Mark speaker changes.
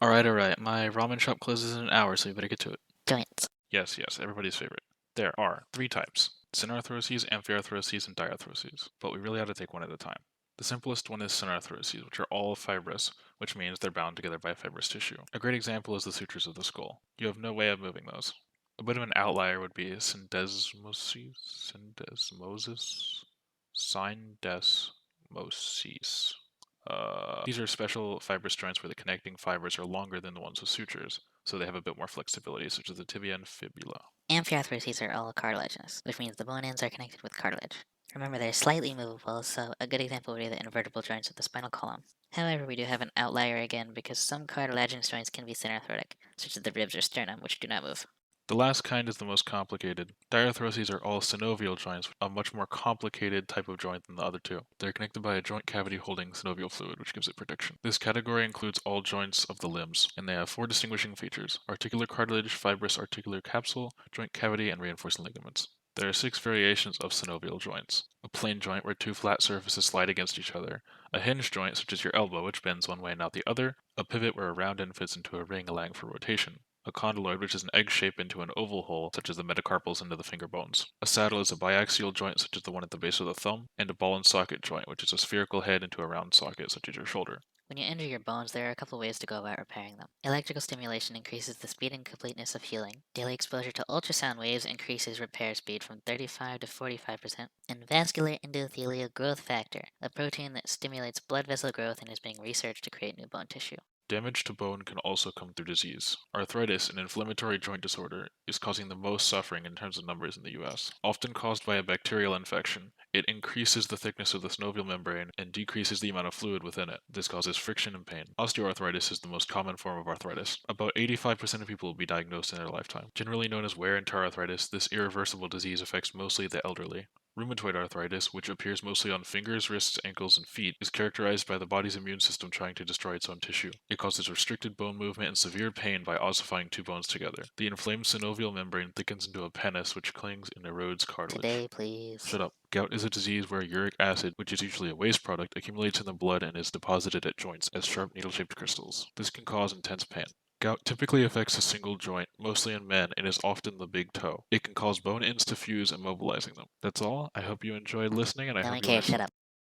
Speaker 1: Alright. My ramen shop closes in an hour, so you better get to it.
Speaker 2: Joints.
Speaker 1: Yes, everybody's favorite. There are three types: synarthroses, amphiarthroses, and diarthroses, but we really ought to take one at a time. The simplest one is synarthroses, which are all fibrous, which means they're bound together by fibrous tissue. A great example is the sutures of the skull. You have no way of moving those. A bit of an outlier would be syndesmosis. These are special fibrous joints where the connecting fibers are longer than the ones with sutures, so they have a bit more flexibility, such as the tibia and fibula.
Speaker 2: Amphiarthroses are all cartilaginous, which means the bone ends are connected with cartilage. Remember, they're slightly movable, so a good example would be the invertebral joints of the spinal column. However, we do have an outlier again because some cartilaginous joints can be synarthrotic, such as the ribs or sternum, which do not move.
Speaker 1: The last kind is the most complicated. Diarthroses are all synovial joints, a much more complicated type of joint than the other two. They're connected by a joint cavity holding synovial fluid, which gives it protection. This category includes all joints of the limbs, and they have four distinguishing features: articular cartilage, fibrous articular capsule, joint cavity, and reinforcing ligaments. There are six variations of synovial joints: a plane joint where two flat surfaces slide against each other, a hinge joint such as your elbow which bends one way and not the other, a pivot where a round end fits into a ring allowing for rotation, a condyloid, which is an egg shape into an oval hole, such as the metacarpals into the finger bones. A saddle is a biaxial joint, such as the one at the base of the thumb, and a ball and socket joint, which is a spherical head into a round socket, such as your shoulder.
Speaker 2: When you injure your bones, there are a couple ways to go about repairing them. Electrical stimulation increases the speed and completeness of healing. Daily exposure to ultrasound waves increases repair speed from 35 to 45%. And vascular endothelial growth factor, a protein that stimulates blood vessel growth and is being researched to create new bone tissue.
Speaker 1: Damage to bone can also come through disease. Arthritis, an inflammatory joint disorder, is causing the most suffering in terms of numbers in the US. Often caused by a bacterial infection, it increases the thickness of the synovial membrane and decreases the amount of fluid within it. This causes friction and pain. Osteoarthritis is the most common form of arthritis. About 85% of people will be diagnosed in their lifetime. Generally known as wear and tear arthritis, this irreversible disease affects mostly the elderly. Rheumatoid arthritis, which appears mostly on fingers, wrists, ankles, and feet, is characterized by the body's immune system trying to destroy its own tissue. It causes restricted bone movement and severe pain by ossifying two bones together. The inflamed synovial membrane thickens into a pennus which clings and erodes cartilage.
Speaker 2: Today, please.
Speaker 1: Shut up. Gout is a disease where uric acid, which is usually a waste product, accumulates in the blood and is deposited at joints as sharp needle-shaped crystals. This can cause intense pain. Gout typically affects a single joint, mostly in men, and is often the big toe. It can cause bone ends to fuse, immobilizing them. That's all. I hope you enjoyed listening, and I
Speaker 2: No
Speaker 1: hope
Speaker 2: one
Speaker 1: you learned
Speaker 2: cares, shut
Speaker 1: something.
Speaker 2: up.